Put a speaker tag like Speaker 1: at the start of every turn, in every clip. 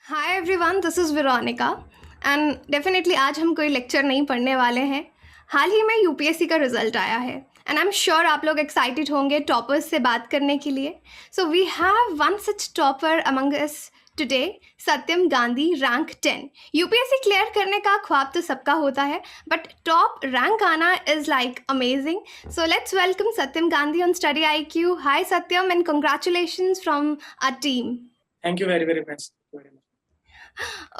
Speaker 1: Hi everyone, this is Veronica and definitely आज हम कोई लेक्चर नहीं पढ़ने वाले हैं। हाल ही में यूपीएससी का रिजल्ट आया है एंड आई एम श्योर आप लोग एक्साइटेड होंगे टॉपर्स से बात करने के लिए। So we have one such topper among us today, Satyam Gandhi, rank 10। UPSC clear करने का ख्वाब तो सबका होता है, बट टॉप रैंक आना is like amazing. So let's welcome Satyam Gandhi on study I Q. Hi Satyam and congratulations from our team.
Speaker 2: Thank you very very much.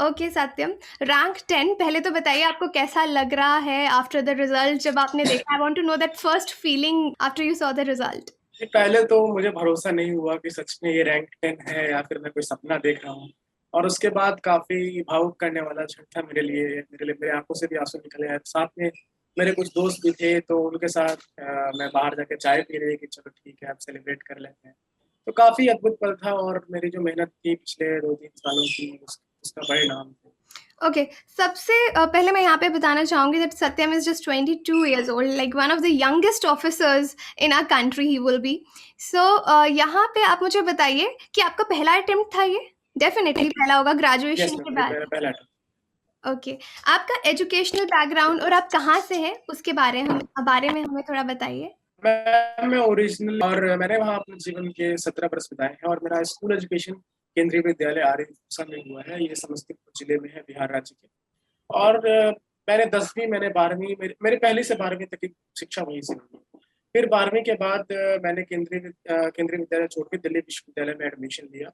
Speaker 1: Okay Satyam, rank 10 पहले तो बताइए आपको कैसा लग रहा है आफ्टर द रिजल्ट जब आपने देखा। I want to know that first feeling after you saw the result.
Speaker 2: पहले तो मुझे भरोसा नहीं हुआ कि सच में ये रैंक 10 है या फिर मैं कोई सपना देख रहा हूँ। और उसके बाद काफी भावुक करने वाला क्षण था मेरे लिए मेरे आंखों से भी आंसू निकले आए। साथ में मेरे कुछ दोस्त भी थे, तो उनके साथ मैं बाहर जाके चाय पी रही कि चलो ठीक है, अब सेलिब्रेट कर लेते हैं। तो काफी अद्भुत पल था और मेरी जो मेहनत थी पिछले 2-3 सालों की उसका परिणाम था।
Speaker 1: ओके, सबसे पहले मैं यहाँ पे बताना चाहूँगी that Satyam is just 22 years old, like one of the youngest officers in our country he will be. सो यहाँ पे आप मुझे बताइए कि आपका पहला अटेम्प्ट था ये? डेफिनेटली पहला होगा
Speaker 2: यस
Speaker 1: ग्रेजुएशन के
Speaker 2: मैम, ये
Speaker 1: बाद।
Speaker 2: मेरा पहला था।
Speaker 1: ओके, आपका एजुकेशनल बैकग्राउंड और आप कहाँ से हैं उसके बारे में हमें थोड़ा बताइए।
Speaker 2: मैं ओरिजिनल और मैंने वहाँ अपने जीवन के 17 वर्ष बिताए हैं और मेरा स्कूल एजुकेशन केंद्रीय विद्यालय आर्य में हुआ है। ये समस्तीपुर जिले में है, बिहार राज्य के। और मैंने 10वीं, मैंने 12वीं, मेरे पहली से 12वीं तक की शिक्षा वहीं से हुई। फिर 12वीं के बाद मैंने केंद्रीय विद्यालय छोड़ के दिल्ली विश्वविद्यालय में एडमिशन लिया।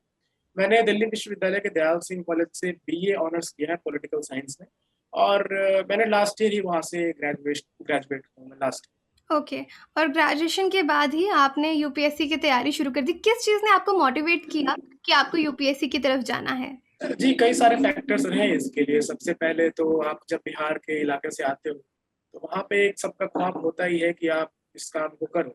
Speaker 2: मैंने दिल्ली विश्वविद्यालय के दयाल सिंह कॉलेज से बीए ऑनर्स किया है पॉलिटिकल साइंस में। और मैंने लास्ट ईयर ही वहाँ से ग्रेजुएट हुआ मैं लास्ट।
Speaker 1: ओके, और ग्रेजुएशन के बाद ही आपने यूपीएससी की तैयारी शुरू कर दी। किस चीज़ ने आपको मोटिवेट किया कि आपको यूपीएससी की तरफ जाना है?
Speaker 2: जी, कई सारे फैक्टर्स हैं इसके लिए। सबसे पहले तो आप जब बिहार के इलाके से आते हो, तो वहाँ पे एक सबका ख्वाब होता ही है कि आप इस काम को करो।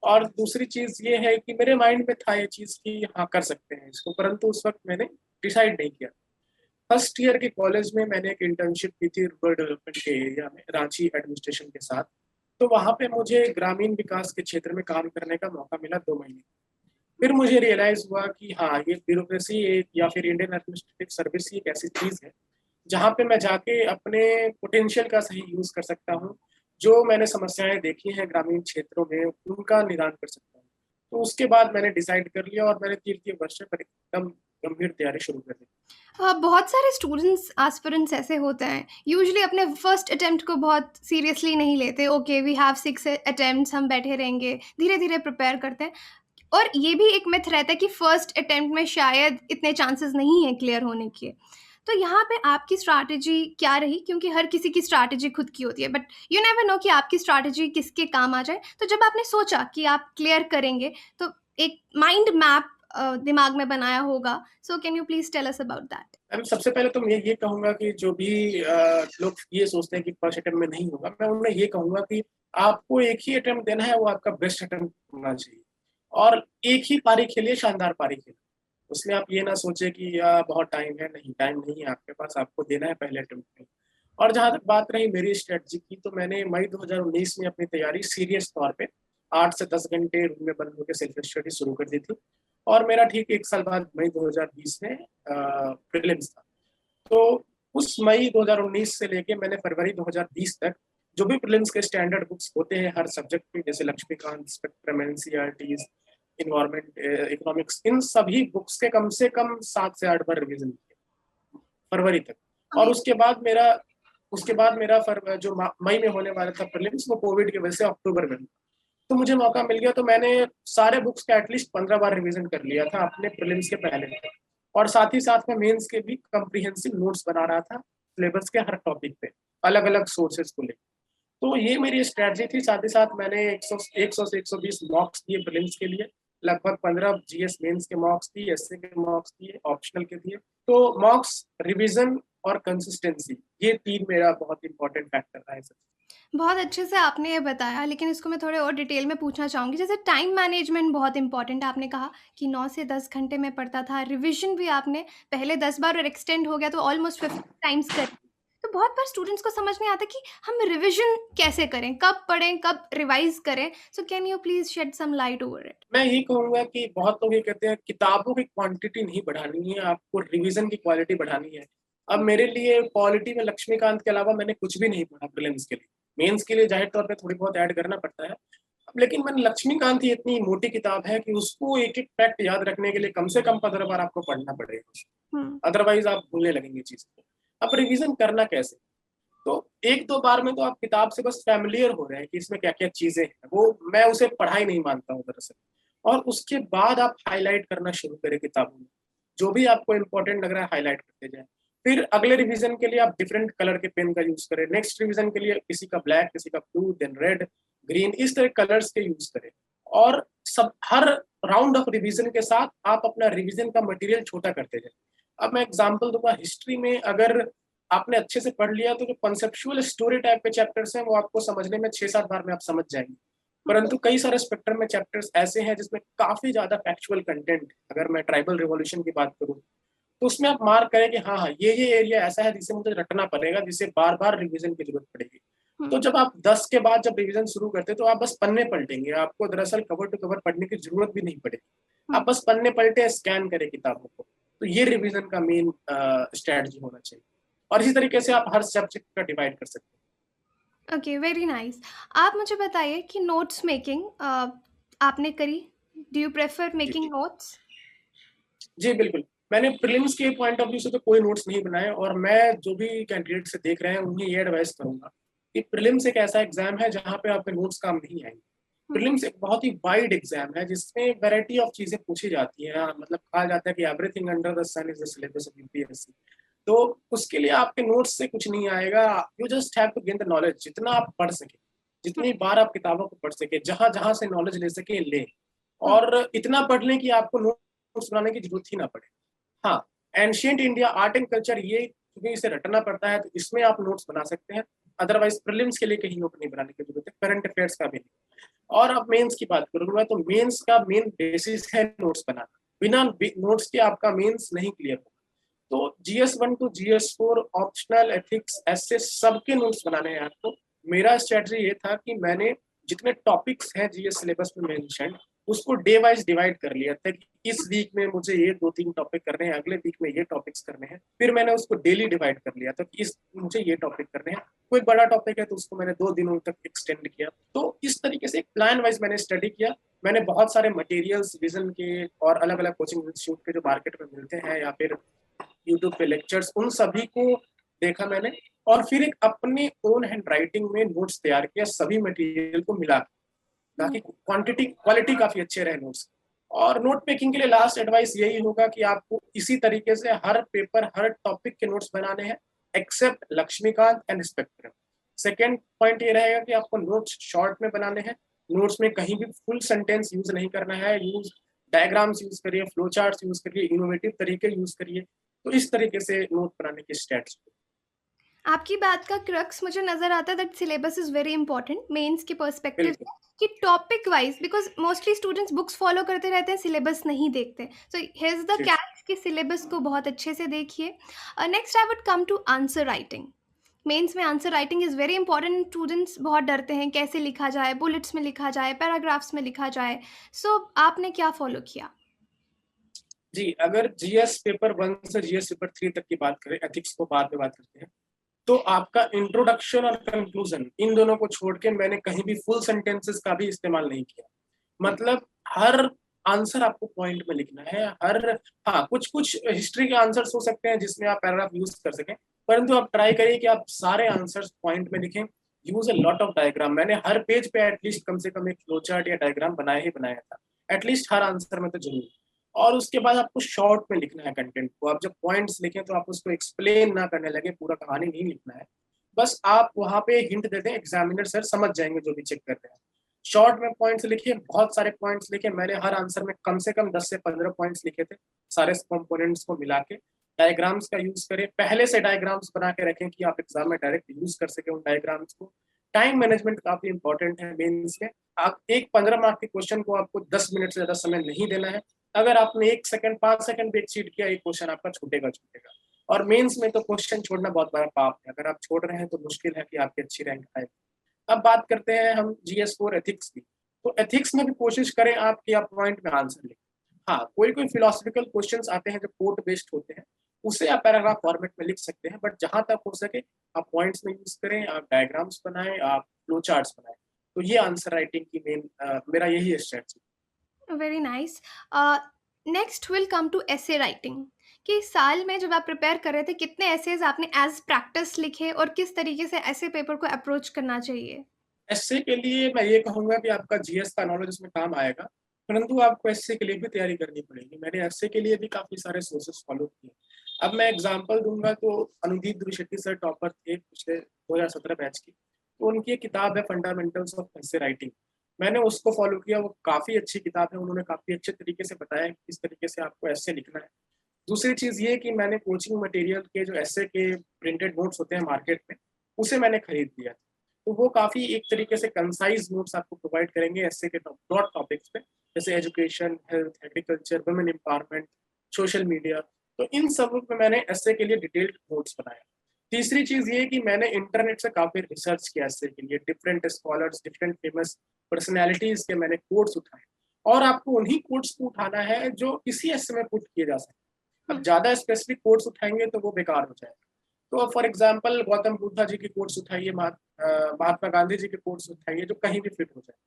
Speaker 2: और दूसरी चीज़ ये है कि मेरे माइंड में था ये चीज़ कि हाँ, कर सकते हैं इसको, परंतु उस वक़्त मैंने डिसाइड नहीं किया। फर्स्ट ईयर के कॉलेज में मैंने एक इंटर्नशिप की थी रूरल डेवलपमेंट के एरिया में, रांची एडमिनिस्ट्रेशन के साथ। तो वहाँ पे मुझे ग्रामीण विकास के क्षेत्र में काम करने का मौका मिला 2 महीने। फिर मुझे रियलाइज़ हुआ कि हाँ, ये ब्यूरोक्रेसी एक या फिर इंडियन एडमिनिस्ट्रेटिव सर्विस ही एक ऐसी चीज़ है, जहाँ पे मैं जाके अपने पोटेंशियल का सही यूज़ कर सकता हूँ। जो मैंने समस्याएँ देखी हैं ग्रामीण क्षेत्रों में, उनका निदान कर सकता हूँ। तो उसके बाद मैंने डिसाइड कर लिया और मैंने तृतीय वर्ष में एकदम गंभीर तैयारी शुरू कर दी।
Speaker 1: बहुत सारे स्टूडेंट्स एस्पिरेंट्स ऐसे होते हैं, यूजुअली अपने फर्स्ट अटेम्प्ट को बहुत सीरियसली नहीं लेते। ओके, वी हैव 6 अटेम्प्ट्स, हम बैठे रहेंगे, धीरे-धीरे प्रिपेयर करते हैं। और ये भी एक मिथ रहता है कि फर्स्ट अटेम्प्ट में शायद इतने चांसेस नहीं हैं क्लियर होने के। तो यहाँ पे आपकी स्ट्रैटेजी क्या रही? क्योंकि हर किसी की स्ट्रैटेजी खुद की होती है, बट यू नेवर नो कि आपकी स्ट्रैटेजी किसके काम आ जाए। तो जब आपने सोचा कि आप क्लियर करेंगे, तो एक माइंड मैप दिमाग में बनाया होगा। So can you please tell us about that?
Speaker 2: Ma'am, सबसे पहले तो मैं ये कहूँगा कि जो भी लोग ये सोचते हैं कि फर्स्ट अटेम्प्ट में नहीं होगा, मैं उन्हें ये कहूँगा कि आपको एक ही अटेम्प्ट देना है, वो आपका बेस्ट अटेम्प्ट होना चाहिए। और एक ही पारी खेलिए, शानदार पारी खेलिए। उसमें आप ये ना सोचें कि बहुत टाइम है, नहीं टाइम नहीं है आपके पास, आपको देना है पहले अटेम्प्ट में। और जहाँ तक बात रही मेरी स्ट्रेटजी की, तो मैंने मई 2019 में अपनी तैयारी सीरियस तौर पे 8 से 10 घंटे रूम में बंद होकर सेल्फ स्टडी शुरू कर दी थी। और मेरा ठीक 1 साल बाद मई 2020 में प्रीलिम्स था। तो उस मई 2019 से लेके मैंने फरवरी 2020 तक जो भी प्रीलिम्स के स्टैंडर्ड बुक्स होते हैं हर सब्जेक्ट के, जैसे Laxmikanth, spectrum, NCERTs, environment, economics, इन सभी बुक्स के कम से कम 7 से 8 बार रिवीजन किया फरवरी तक। और उसके बाद मेरा जो मई में होने वाला था प्रीलिम्स, वो कोविड की वजह से अक्टूबर में हुआ। तो मुझे मौका मिल गया, तो मैंने सारे बुक्स का एटलीस्ट 15 बार रिवीजन कर लिया था अपने प्रीलिम्स के पहले। और साथ ही साथ में मेंस के भी कॉम्प्रिहेंसिव नोट्स बना रहा था सिलेबस के हर टॉपिक पे, अलग अलग सोर्सेज को लेकर। तो ये मेरी स्ट्रेटजी थी। साथ ही साथ मैंने 100 से 120 मॉक्स दिए प्रीलिम्स के लिए, लगभग 15 जीएस मेंस के मॉक्स दिए, एसए के मॉक्स दिए, ऑप्शनल के दिए। तो मॉक्स, रिवीजन और कंसिस्टेंसी, ये 3 मेरा बहुत इंपॉर्टेंट फैक्टर रहा है सर।
Speaker 1: बहुत अच्छे से आपने ये बताया, लेकिन इसको मैं थोड़े और डिटेल में पूछना चाहूँगी। जैसे टाइम मैनेजमेंट बहुत इम्पोर्टेंट है, आपने कहा कि 9 से 10 घंटे में पढ़ता था, रिविज़न भी आपने पहले 10 बार और एक्सटेंड हो गया तो ऑलमोस्ट 50 टाइम्स करी। तो बहुत बार स्टूडेंट्स को समझ नहीं आता कि हम रिविजन कैसे करें, कब पढ़ें, कब रिवाइज करें। So can you please shed some light over it?
Speaker 2: मैं यही कहूँगा कि बहुत लोग ये कहते हैं किताबों की क्वांटिटी नहीं बढ़ानी है, आपको रिवीजन की क्वालिटी बढ़ानी है। अब मेरे लिए क्वालिटी में लक्ष्मीकांत के अलावा मैंने कुछ भी नहीं पढ़ा प्रीलिम्स के लिए। मेंस के लिए जाहिर तौर पे थोड़ी बहुत ऐड करना पड़ता है। अब लेकिन मैंने लक्ष्मीकांत ही इतनी मोटी किताब है कि उसको एक-एक फैक्ट याद रखने के लिए कम से कम 15 बार आपको पढ़ना पड़ेगा।
Speaker 1: हुँ।
Speaker 2: अदरवाइज़ आप भूलने लगेंगे चीज़ें को। अब रिवीजन करना कैसे? तो 1-2 बार में तो आप किताब से बस फ़ैमिलियर हो रहे हैं कि इसमें क्या-क्या चीज़ें हैं, वो मैं उसे पढ़ाई नहीं मानता हूँ दरअसल। और उसके बाद आप हाइलाइट करना शुरू करें किताबों में। जो भी आपको इम्पोर्टेंट लग रहा है हाइलाइट करते जाएँ। फिर अगले रिवीजन के लिए आप डिफरेंट कलर के पेन का यूज़ करें। नेक्स्ट रिवीजन के लिए किसी का ब्लैक, किसी का ब्लू, देन रेड, ग्रीन इस तरह कलर्स के यूज़ करें। और सब हर राउंड ऑफ रिवीजन के साथ आप अपना रिवीजन का मटेरियल छोटा करते जाएँ। अब मैं एग्ज़ाम्पल दूँगा हिस्ट्री में अगर आपने अच्छे से पढ़ लिया तो जो कॉन्सेप्चुअल स्टोरी टाइप के चैप्टर्स हैं वो आपको समझने में 6-7 बार में आप समझ जाएँगे। परंतु कई सारे स्पेक्ट्रम में चैप्टर्स ऐसे हैं जिसमें काफ़ी ज़्यादा फैक्चुअल कंटेंट अगर मैं ट्राइबल रिवॉल्यूशन की बात करूँ, तो उसमें आप मार्क करें कि हाँ, हाँ, ये एरिया ऐसा है जिसे मुझे रटना पड़ेगा, जिसे बार-बार रिवीजन की ज़रूरत पड़ेगी।
Speaker 1: हुँ।
Speaker 2: तो जब आप 10 के बाद जब रिवीजन शुरू करते हैं तो आप बस पन्ने पलटेंगे, आपको दरअसल कवर टू कवर पढ़ने की ज़रूरत भी नहीं पड़ेगी।
Speaker 1: हुँ।
Speaker 2: आप बस पन्ने पलटे, स्कैन करें किताबों को। तो ये रिवीजन का मेन स्ट्रैटेजी होना चाहिए। और इसी तरीके से आप हर सब्जेक्ट का डिवाइड कर सकते हैं।
Speaker 1: Okay, very nice. आप मुझे बताइए कि नोट्स मेकिंग आपने करी? डू यू प्रेफर
Speaker 2: जी,
Speaker 1: मेकिंग
Speaker 2: जी।
Speaker 1: नोट्स?
Speaker 2: जी, बिल्कुल। मैंने प्रीलिम्स के पॉइंट ऑफ व्यू से तो कोई नोट्स नहीं बनाए और मैं जो भी कैंडिडेट से देख रहे हैं, उन्हें ये एडवाइस करूँगा कि प्रीलिम्स एक ऐसा एग्ज़ाम है जहाँ पे आपके नोट्स काम नहीं आएँगे।
Speaker 1: हुँ।
Speaker 2: प्रीलिम्स एक बहुत ही वाइड एग्ज़ाम है जिसमें वैरायटी ऑफ चीज़ें पूछी जाती हैं। मतलब कहा जाता है कि everything under the sun is the syllabus of UPSC. तो उसके लिए आपके नोट्स से कुछ नहीं आएगा। You just have to gain the knowledge जितना आप पढ़ सकें,
Speaker 1: हुँ।
Speaker 2: जितनी बार आप किताबों को पढ़ सकें, जहाँ-जहाँ से नॉलेज ले सकें, लें।
Speaker 1: हुँ।
Speaker 2: और इतना पढ़ लें कि आपको नोट्स बनाने की ज़रूरत ही ना पड़े। हाँ, ancient India art and culture ये क्योंकि इसे रटना पड़ता है तो इसमें आप नोट्स बना सकते हैं। अदरवाइज़ प्रीलिम्स के लिए कहीं नोट नहीं बनाने की ज़रूरत है, करंट अफेयर्स का भी नहीं। और अब मेंस की बात करूँगा तो मेंस का मेन बेसिस है नोट्स बनाना। बिना बे नोट्स के आपका मेंस नहीं क्लियर होगा। तो GS 1 to GS 4 optional, ethics, ऐसे सबके नोट्स बनाने हैं आपको। मेरा स्ट्रैटेजी ये था कि मैंने जितने टॉपिक्स हैं जीएस सिलेबस में मेंशन्ड उसको डे वाइज़ डिवाइड कर लिया था कि इस वीक में मुझे ये 2-3 टॉपिक करने हैं, अगले वीक में ये टॉपिक्स करने हैं। फिर मैंने उसको डेली डिवाइड कर लिया था कि इस मुझे ये टॉपिक करने हैं। कोई बड़ा टॉपिक है तो उसको मैंने 2 दिनों तक एक्सटेंड किया। तो इस तरीके से एक प्लान वाइज़ मैंने स्टडी किया। मैंने बहुत सारे मटेरियल्स विज़न के और अलग-अलग कोचिंग इंस्टीट्यूट के जो मार्केट में मिलते हैं या फिर यूट्यूब पे लेक्चर्स उन सभी को देखा मैंने और फिर एक अपने ओन हैंड राइटिंग में नोट्स तैयार किया सभी मटेरियल को मिला के,
Speaker 1: हुँ।
Speaker 2: ताकि क्वांटिटी क्वालिटी काफ़ी अच्छे रहे नोट्स। और नोट मेकिंग के लिए लास्ट एडवाइस यही होगा कि आपको इसी तरीके से हर पेपर, हर टॉपिक के नोट्स बनाने हैं except Laxmikanth and Spectrum. Second point ये रहेगा कि आपको नोट्स शॉर्ट में बनाने हैं। नोट्स में कहीं भी फुल सेंटेंस यूज़ नहीं करना है, डायग्राम्स यूज़ करिए, फ्लो चार्ट्स यूज़ करिए, इनोवेटिव तरीके यूज़ करिए। तो इस तरीके से नोट बनाने की स्ट्रैटेजी।
Speaker 1: आपकी बात का क्रक्स मुझे नज़र आता है that syllabus is very important mains के पर्सपेक्टिव
Speaker 2: बिल्कुल,
Speaker 1: से, कि topic wise because mostly students books follow करते रहते हैं, सिलेबस नहीं देखते। सो हियर इज़ द
Speaker 2: जी, जी।
Speaker 1: कैच कि सिलेबस को बहुत अच्छे से देखिए। Next I would come to answer writing. Mains में answer writing is very important. Students बहुत डरते हैं कैसे लिखा जाए, बुलेट्स में लिखा जाए, पैराग्राफ्स में लिखा जाए। सो आपने क्या फॉलो किया?
Speaker 2: जी, अगर जीएस पेपर 1 से जीएस पेपर 3 तक की बात करें, एथिक्स को बाद में बात करते हैं। तो आपका इंट्रोडक्शन और कंक्लूजन इन दोनों को छोड़ के मैंने कहीं भी फुल सेंटेंसेस का भी इस्तेमाल नहीं किया।
Speaker 1: हुँ।
Speaker 2: मतलब हर आंसर आपको पॉइंट में लिखना है। हाँ, कुछ-कुछ हिस्ट्री के आंसर्स हो सकते हैं जिसमें आप पैराग्राफ यूज़ कर सकें, परंतु आप ट्राई करिए कि आप सारे आंसर्स पॉइंट में लिखें। Use a lot of diagram. मैंने हर पेज पे एटलीस्ट कम से कम एक फ्लो चार्ट या डायग्राम बनाया ही बनाया था। एटलीस्ट हर आंसर में तो ज़रूर। और उसके बाद आपको शॉर्ट में लिखना है कंटेंट को। आप जब पॉइंट्स लिखें तो आप उसको एक्सप्लेन ना करने लगे, पूरा कहानी नहीं लिखना है। बस आप वहाँ पे हिंट दे दें, एग्ज़ामिनर सर समझ जाएँगे जो भी चेक कर रहे हैं। शॉर्ट में पॉइंट्स लिखिए, बहुत सारे पॉइंट्स लिखे। मैंने हर आंसर में कम से कम 10 से 15 पॉइंट्स लिखे थे, सारे कंपोनेंट्स को मिला के। डायग्राम्स का यूज़ करें, पहले से डायग्राम्स बना के रखें कि आप एग्ज़ाम में डायरेक्ट यूज़ कर सकें उन डायग्राम्स को। टाइम मैनेजमेंट काफ़ी इंपॉर्टेंट है मेंस में। आप एक 15 मार्क के क्वेश्चन को आपको 10 मिनट से ज़्यादा समय नहीं देना है। अगर आपने 1 सेकंड, 5 सेकंड भी एक्सीड किया, एक क्वेश्चन आपका छूटेगा छूटेगा। और मेंस में तो क्वेश्चन छोड़ना बहुत बड़ा पाप है, अगर आप छोड़ रहे हैं तो मुश्किल है कि आपकी अच्छी रैंक आए। अब बात करते हैं हम GS4 एथिक्स की। तो एथिक्स में भी कोशिश करें आप कि आप पॉइंट में आंसर लिखें। हाँ, कोई कोई फिलोसफिकल क्वेश्चंस आते हैं जो कोट बेस्ड होते हैं, उसे आप पैराग्राफ फॉर्मेट में लिख सकते हैं, बट जहां तक हो सके आप पॉइंट्स में यूज करें, आप डायग्राम्स बनाएं, आप फ्लो चार्ट्स बनाएं। तो ये आंसर राइटिंग की मेन मेरा यही strategy.
Speaker 1: Very nice. Next will come to essay writing, कि साल में जब आप प्रिपेयर कर रहे थे कितने एसेज आपने एज प्रैक्टिस लिखे और किस तरीके से ऐसे पेपर को अप्रोच करना चाहिए?
Speaker 2: एसए के लिए मैं ये कहूंगा कि आपका जीएस का नॉलेज उसमें काम आएगा, परंतु आपको एसए के लिए भी तैयारी करनी पड़ेगी। मैंने एसए के लिए भी काफी सारे सोर्सेस फॉलो किए। अब मैं एग्जांपल दूंगा तो अनुदीप द्विशेट्टी सर टॉपर थे पिछले 2017 बैच की, तो उनकी एक किताब है फंडामेंटल्स ऑफ एसे राइटिंग। मैंने उसको फॉलो किया, वो काफी अच्छी किताब है। उन्होंने काफी अच्छे तरीके से बताया कि किस तरीके से आपको एसे लिखना है। दूसरी चीज ये कि मैंने कोचिंग मटेरियल के जो एसे के प्रिंटेड नोट्स होते हैं मार्केट में, उसे मैंने खरीद लिया। तो वो काफी एक तरीके से कंसाइज नोट्स आपको प्रोवाइड करेंगे ऐसे के ब्रॉड टॉपिक्स पे, जैसे education, health, agriculture, women empowerment, social media. तो इन सब में मैंने ऐसे के लिए डिटेल्ड नोट्स बनाया। तीसरी चीज ये कि मैंने इंटरनेट से काफी रिसर्च किया ऐसे के लिए, different scholars, different famous personalities के मैंने कोट्स उठाए, और आपको उन्हीं कोट्स को उठाना है जो इसी ऐसे में पुट किए जा सकते हैं। अब ज्यादा स्पेसिफिक कोट्स उठाएंगे तो वो बेकार हो जाएगा। तो फॉर एग्जाम्पल गौतम बुद्धा जी की कोट्स उठाइए, महात्मा गांधी जी के कोट्स उठाइए जो कहीं भी फिट हो जाए।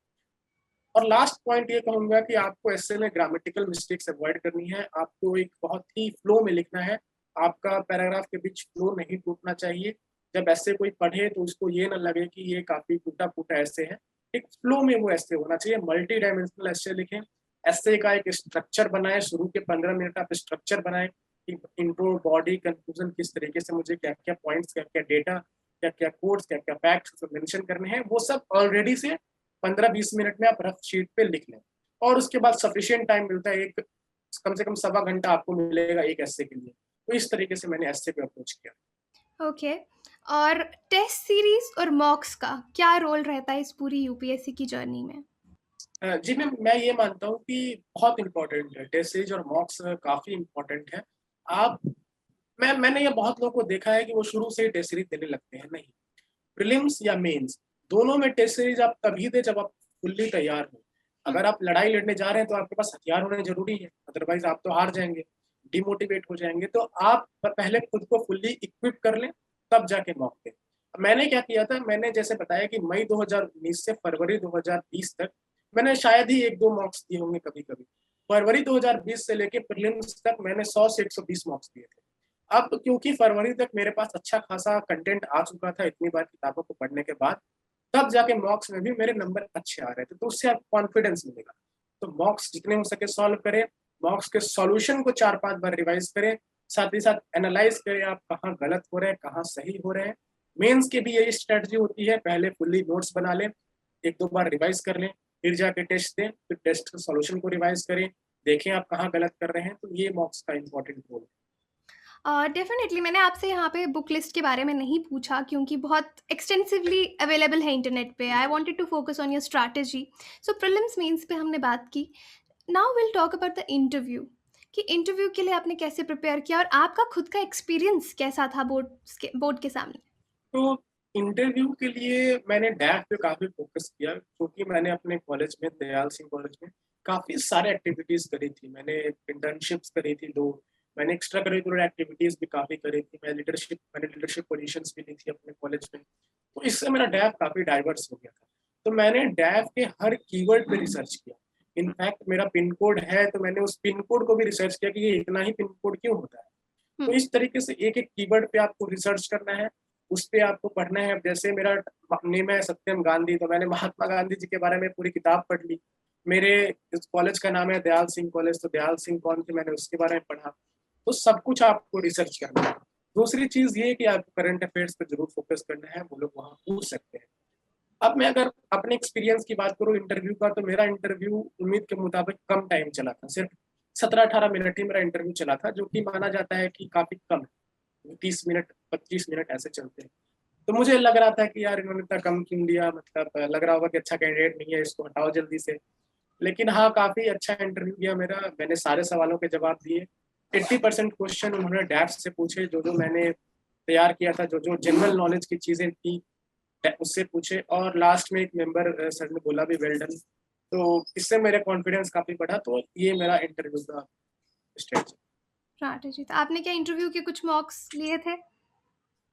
Speaker 2: और लास्ट पॉइंट ये कहूंगा कि आपको ऐसे में ग्रामेटिकल मिस्टेक्स अवॉइड करनी है। आपको एक बहुत ही फ्लो में लिखना है, आपका पैराग्राफ के बीच फ्लो नहीं टूटना चाहिए। जब ऐसे कोई पढ़े तो उसको ये ना लगे कि ये काफी टूटा फूटा ऐसे है। एक फ्लो में वो ऐसे होना चाहिए, मल्टी डायमेंशनल ऐसे लिखें। ऐसे का एक स्ट्रक्चर बनाए, शुरू के 15 मिनट आप स्ट्रक्चर बनाए, इंट्रो, बॉडी, कंक्लूजन, किस तरीके से मुझे क्या क्या पॉइंट्स, क्या क्या डेटा, क्या क्या कोड्स, क्या क्या फैक्ट्स मेंशन करने हैं, वो सब ऑलरेडी से 15-20 मिनट में आप रफ शीट पे लिख लें। और उसके बाद सफिशिएंट टाइम मिलता है, एक कम से कम सवा घंटा आपको मिलेगा एक एस्से के लिए। तो इस तरीके से मैंने एस्से पे अप्रोच किया।
Speaker 1: ओके। और टेस्ट सीरीज और मॉक्स का क्या रोल रहता है इस पूरी यूपीएससी की जर्नी में?
Speaker 2: जी मैं ये मानता हूँ कि बहुत इंपॉर्टेंट है टेस्ट सीरीज, और मॉक्स काफी इंपॉर्टेंट है। आप मैंने ये बहुत लोगों को देखा है कि वो शुरू से ही टेस्ट सीरीज देने लगते हैं। नहीं, प्रीलिम्स या मेंस दोनों में टेस्ट सीरीज आप तभी दे जब आप फुल्ली तैयार हो। अगर आप लड़ाई लड़ने जा रहे हैं तो आपके पास हथियार होने जरूरी है, अदरवाइज आप तो हार जाएंगे, डिमोटिवेट हो जाएंगे। तो आप पहले खुद को फुल्ली इक्विप कर लें, तब जाके मॉक दें। मैंने क्या किया था, मैंने जैसे बताया कि मई 2019 से फरवरी 2020 तक मैंने शायद ही 1-2 मॉक्स दिए होंगे कभी कभी। फरवरी 2020 से लेके प्रीलिम्स तक मैंने 100 से 120 मॉक्स दिए थे। अब क्योंकि फरवरी तक मेरे पास अच्छा खासा कंटेंट आ चुका था इतनी बार किताबों को पढ़ने के बाद, तब जाके मॉक्स में भी मेरे नंबर अच्छे आ रहे थे, तो उससे आपको कॉन्फिडेंस मिलेगा। तो मॉक्स जितने हो सके सॉल्व करें, मॉक्स के सॉल्यूशन को 4-5 बार रिवाइज करें, साथ ही साथ एनालाइज करें आप कहाँ गलत हो रहे हैं, कहाँ सही हो रहे हैं। मेंस की भी यही स्ट्रेटजी होती है, पहले फुल्ली नोट्स बना लें, 1-2 बार रिवाइज कर लें, फिर जाके टेस्ट दें, फिर टेस्ट के सॉल्यूशन को रिवाइज करें, देखें आप कहाँ गलत कर रहे हैं। तो ये मॉक्स का इंपॉर्टेंट रोल है।
Speaker 1: डेफिनेटली मैंने आपसे यहाँ पे बुक लिस्ट के बारे में नहीं पूछा क्योंकि बहुत एक्सटेंसिवली अवेलेबल है इंटरनेट पे। I wanted to focus on your strategy. So prelims mains पे हमने बात की। Now will talk about the interview, कि इंटरव्यू के लिए आपने कैसे प्रिपेयर किया और आपका खुद का एक्सपीरियंस कैसा था बोर्ड के सामने?
Speaker 2: तो इंटरव्यू के लिए मैंने डैट पे काफी फोकस किया, क्योंकि मैंने अपने कॉलेज में, दयाल सिंह कॉलेज में, काफी सारे एक्टिविटीज करी थी। मैंने इंटर्नशिप्स करी थी 2, मैंने एक्स्ट्रा करिकुलर एक्टिविटीज भी काफी करी थी, मैंने लीडरशिप पोजीशंस भी ली थी अपने कॉलेज में। तो इससे मेरा डैप काफी डाइवर्स हो गया था। तो मैंने डैप के हर कीवर्ड पे रिसर्च किया। इनफैक्ट मेरा पिन कोड है तो मैंने उस पिन कोड को भी रिसर्च किया कि ये इतना ही पिन कोड क्यों होता है। तो
Speaker 1: हम्म।
Speaker 2: इस तरीके से एक एक कीवर्ड पे आपको रिसर्च करना है, उस पे आपको पढ़ना है। अब जैसे मेरा नेम है सत्यम गांधी, तो मैंने महात्मा गांधी जी के बारे में पूरी किताब पढ़ ली। मेरे इस कॉलेज का नाम है दयाल सिंह कॉलेज, तो दयाल सिंह कौन थे मैंने उसके बारे में पढ़ा। तो सब कुछ आपको रिसर्च करना है। दूसरी चीज ये कि आपको करंट अफेयर्स पे जरूर फोकस करना है, वो लोग वहाँ पूछ सकते हैं। अब मैं अगर अपने एक्सपीरियंस की बात करूँ इंटरव्यू का, तो मेरा इंटरव्यू उम्मीद के मुताबिक कम टाइम चला था, सिर्फ 17-18 मिनट ही मेरा इंटरव्यू चला था, जो कि माना जाता है कि काफी कम है। 30 मिनट, 25 मिनट ऐसे चलते हैं। तो मुझे लग रहा था कि यार इन्होंने इतना कम क्यों दिया, मतलब लग रहा होगा कि अच्छा कैंडिडेट नहीं है, इसको हटाओ जल्दी से। लेकिन हाँ, काफी अच्छा इंटरव्यू किया मेरा, मैंने सारे सवालों के जवाब दिए। 80% क्वेश्चन उन्होंने डैप से पूछे, जो मैंने तैयार किया था, जो जनरल नॉलेज की चीज़ें थी उससे पूछे, और लास्ट में एक मेंबर सर ने बोला भी वेल डन। तो इससे मेरा कॉन्फिडेंस काफ़ी बढ़ा। तो ये मेरा इंटरव्यू का स्टेज।
Speaker 1: स्ट्रैटेजी। तो आपने क्या इंटरव्यू के कुछ मॉक्स लिए थे?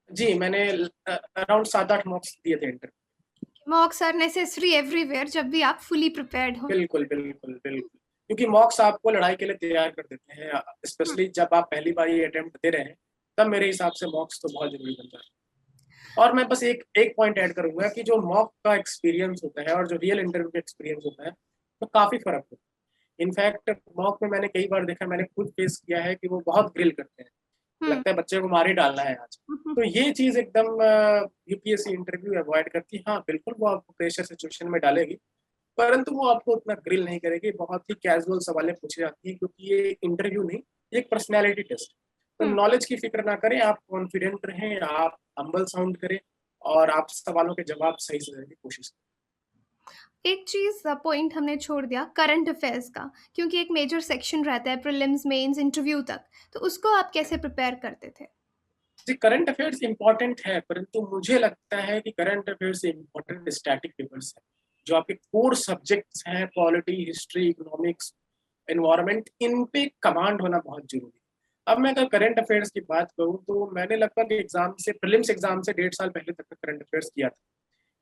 Speaker 2: जी, मैंने अराउंड 7-8 मॉक्स दिए थे interview.
Speaker 1: Mocks are necessary everywhere जब भी आप फुली प्रिपेयर्ड हो।
Speaker 2: बिल्कुल, बिल्कुल, बिल्कुल। क्योंकि मॉक्स आपको लड़ाई के लिए तैयार कर देते हैं, स्पेशली जब आप पहली बार ये अटेम्प्ट दे रहे हैं, तब मेरे हिसाब से मॉक्स तो बहुत ज़रूरी बनता है। और मैं बस एक एक पॉइंट ऐड करूँगा कि जो मॉक का एक्सपीरियंस होता है और जो रियल इंटरव्यू का एक्सपीरियंस होता है, तो काफ़ी फ़र्क होता है। इनफैक्ट मॉक में मैंने कई बार देखा, मैंने खुद फेस किया है कि वो बहुत ग्रिल करते हैं।
Speaker 1: हुँ।
Speaker 2: लगता है बच्चे को मार ही डालना है आज। तो ये चीज़ एकदम यूपीएससी इंटरव्यू अवॉइड करती है। हाँ, बिल्कुल वो आपको प्रेशर सिचुएशन में डालेगी, परंतु वो आपको उतना ग्रिल नहीं करेगी। बहुत ही कैजुअल सवालें पूछी जाती हैं, क्योंकि ये इंटरव्यू नहीं, ये एक पर्सनैलिटी टेस्ट। तो
Speaker 1: हुँ।
Speaker 2: नॉलेज की फ़िक्र ना करें, आप कॉन्फिडेंट रहें, आप हम्बल साउंड करें और आप सवालों के जवाब सही से देने की कोशिश करें।
Speaker 1: एक चीज़ पॉइंट हमने छोड़ दिया करंट अफेयर्स का, क्योंकि एक मेजर सेक्शन रहता है प्रीलिम्स, मेंस, इंटरव्यू तक, तो उसको आप कैसे प्रिपेयर करते थे?
Speaker 2: जी, करंट अफेयर्स इम्पोर्टेंट है, परंतु मुझे लगता है कि करंट अफेयर्स से इम्पोर्टेंट स्टैटिक पेपर्स हैं। जो आपके कोर सब्जेक्ट्स हैं, पॉलिटी, हिस्ट्री, इकोनॉमिक्स, एनवायरनमेंट, इन पे कमांड होना बहुत ज़रूरी है। अब मैं अगर करंट अफेयर्स की बात करूँ, तो मैंने लगभग एग्ज़ाम से, प्रीलिम्स एग्ज़ाम से 1.5 साल पहले तक का करंट अफेयर्स किया था।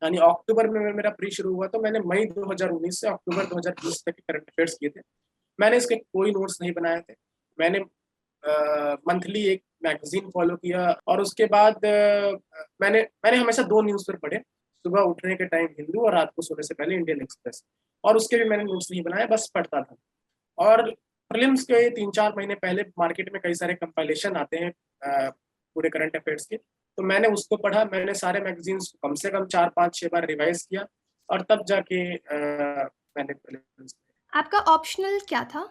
Speaker 2: यानी अक्टूबर में मेरा प्री शुरू हुआ, तो मैंने मई 2019 से अक्टूबर 2020 तक के करंट अफेयर्स किए थे। मैंने इसके कोई नोट्स नहीं बनाए थे। मैंने मंथली एक मैगज़ीन फ़ॉलो किया, और उसके बाद मैंने मैंने हमेशा 2 न्यूज़पेपर पढ़े। सुबह उठने के टाइम हिंदू और रात को सोने से पहले इंडियन एक्सप्रेस। और उसके भी मैंने नोट्स नहीं बनाए, बस पढ़ता था। और प्रीलिम्स के 3-4 महीने पहले मार्केट में कई सारे कंपाइलेशन आते हैं पूरे करंट अफेयर्स के। तो मैंने उसको पढ़ा, मैंने सारे मैगज़ीन्स को कम से कम 4-5-6 बार रिवाइज़ किया, और तब जाके मैंने प्रीलिम्स।
Speaker 1: आपका ऑप्शनल क्या था?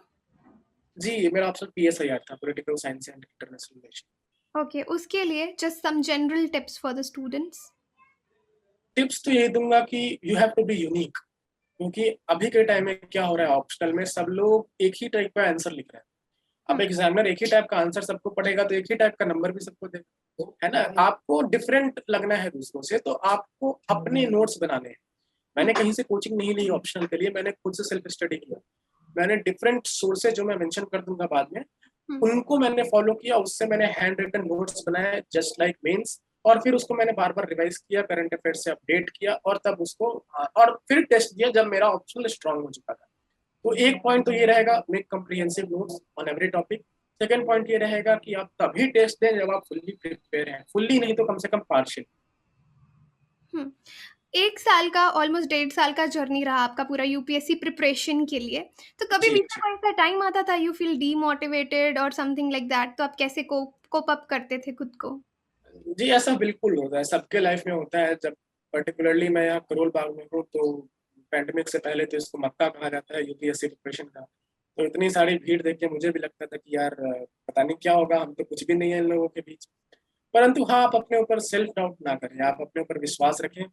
Speaker 2: जी, मेरा ऑप्शन पीएसआईआर था, political science and international relation.
Speaker 1: Okay, उसके लिए just some general tips for the students.
Speaker 2: Tips तो यही दूँगा कि you have to be unique. क्योंकि अभी के टाइम में क्या हो रहा है, ऑप्शनल में सब लोग एक ही टाइप का आंसर लिख रहे हैं। अब
Speaker 1: हुँ।
Speaker 2: एग्जामिनर एक ही टाइप का आंसर सबको पढ़ेगा, तो एक ही टाइप का नंबर भी सबको देगा, है ना? आपको डिफरेंट लगना है दूसरों से, तो आपको अपने नोट्स बनाने हैं।
Speaker 1: हुँ।
Speaker 2: मैंने कहीं से कोचिंग नहीं ली ऑप्शनल के लिए, मैंने खुद से सेल्फ स्टडी किया। मैंने डिफरेंट सोर्सेज, जो मैं मेंशन कर दूँगा बाद में,
Speaker 1: हुँ।
Speaker 2: उनको मैंने फॉलो किया, उससे मैंने हैंड रिटन नोट्स बनाए जस्ट लाइक मेंस, और फिर उसको मैंने बार-बार रिवाइज किया, करंट अफेयर से अपडेट किया, और तब उसको और फिर टेस्ट दिया जब मेरा ऑप्शनल स्ट्रांग हो चुका था। तो एक पॉइंट तो ये रहेगा, make comprehensive notes on every topic. Second point ये रहेगा कि आप तभी टेस्ट दें जब आप फुल्ली प्रिपेयर हैं, फुल्ली नहीं तो कम से कम पार्शियल।
Speaker 1: हुँ। 1 साल का, ऑलमोस्ट 1.5 साल का जर्नी रहा आपका पूरा यूपीएससी प्रिपरेशन के लिए। तो कभी
Speaker 2: जी,
Speaker 1: बीच में
Speaker 2: जी।
Speaker 1: कोई ऐसा टाइम आता था यू फील डीमोटिवेटेड और समथिंग लाइक दैट, तो आप कैसे कोप अप करते थे खुद को?
Speaker 2: जी, ऐसा बिल्कुल होता है, सबके लाइफ में होता है। जब पर्टिकुलरली मैं यहाँ करोल बाग में हूँ, तो पैंडेमिक से पहले तो इसको मक्का कहा जाता है यूपीएससी प्रिपरेशन का। तो इतनी सारी भीड़ देख के मुझे भी लगता था कि यार पता नहीं क्या होगा, हम तो कुछ भी नहीं है इन लोगों के बीच। परंतु हाँ, आप अपने ऊपर सेल्फ डाउट ना करें, आप अपने ऊपर विश्वास रखें,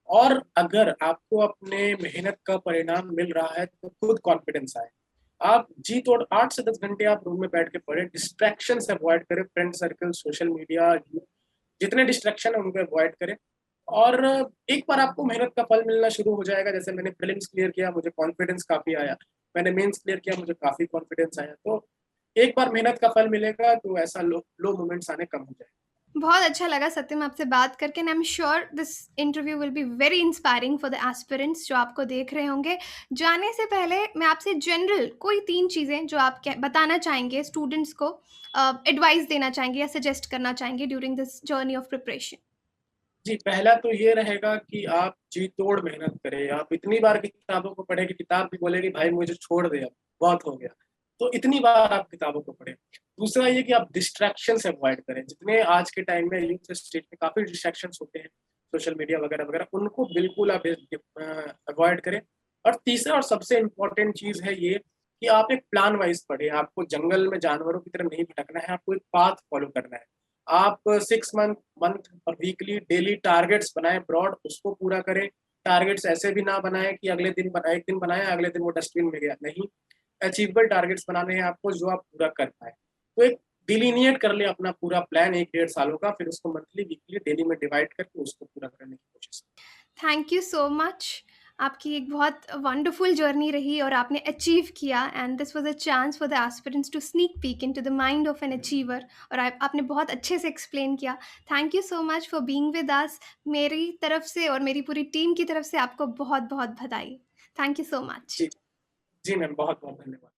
Speaker 2: और अगर आपको अपने मेहनत का परिणाम मिल रहा है, तो खुद कॉन्फिडेंस आए। आप जी तोड़ 8 से 10 घंटे आप रूम में बैठ के पढ़ें, डिस्ट्रैक्शन से अवॉइड करें, फ्रेंड सर्कल, सोशल मीडिया, जितने डिस्ट्रैक्शन है उनको अवॉइड करें। और एक बार आपको मेहनत का फल मिलना शुरू हो जाएगा। जैसे मैंने प्रीलिम्स क्लियर किया, मुझे कॉन्फिडेंस काफ़ी आया। मैंने मेंस क्लियर किया, मुझे काफ़ी कॉन्फिडेंस आया। तो एक बार मेहनत का फल मिलेगा, तो ऐसा लो लो मोमेंट्स आने कम हो जाएँगे।
Speaker 1: बहुत अच्छा लगा सत्यम आपसे बात करके and I am sure this interview will be very inspiring for the aspirants जो आपको देख रहे होंगे। जाने से पहले मैं आपसे जनरल कोई 3 चीज़ें जो आप क्या बताना चाहेंगे स्टूडेंट्स को, एडवाइस देना चाहेंगे या सजेस्ट करना चाहेंगे during this journey of preparation?
Speaker 2: जी, पहला तो ये रहेगा कि आप जी तोड़ मेहनत करें। आप इतनी बार किताबों को पढ़ें कि किताब भी बोलेगी भाई मुझे छोड़ दे अब, बहुत हो गया। तो इतनी बार आप किताबों को पढ़ें। दूसरा ये कि आप डिस्ट्रैक्शन से अवॉइड करें। जितने आज के टाइम में यूथ स्टेज में काफ़ी डिस्ट्रैक्शंस होते हैं, सोशल मीडिया वगैरह-वगैरह, उनको बिल्कुल आप अवॉइड करें। और तीसरा और सबसे इम्पोर्टेंट चीज़ है ये कि आप एक प्लान वाइज़ पढ़ें। आपको जंगल में जानवरों की तरह नहीं भटकना है, आपको एक पाथ फॉलो करना है। आप 6 मंथ और वीकली डेली टारगेट्स बनाएँ ब्रॉड, उसको पूरा करें। टारगेट्स ऐसे भी ना बनाएँ कि अगले दिन एक दिन बनाया, अगले दिन वो डस्टबिन में गया, नहीं। अचीवेबल टारगेट्स बनाने हैं आपको, जो आप पूरा कर पाएँ। तो एक डिलिनिएट कर लें अपना पूरा प्लान 1 डेढ़ सालों का, फिर उसको मंथली, वीकली, डेली में डिवाइड करके उसको पूरा करने की कोशिश करें।
Speaker 1: Thank you so much. आपकी एक बहुत वंडरफुल जर्नी रही और आपने अचीव किया and this was a chance for the aspirants to sneak peek into the mind of an achiever और आपने बहुत अच्छे से एक्सप्लेन किया। Thank you so much for being with us. मेरी तरफ से और मेरी पूरी टीम की तरफ से आपको बहुत-बहुत बधाई। Thank you so much.
Speaker 2: जी, जी मैम, बहुत-बहुत धन्यवाद।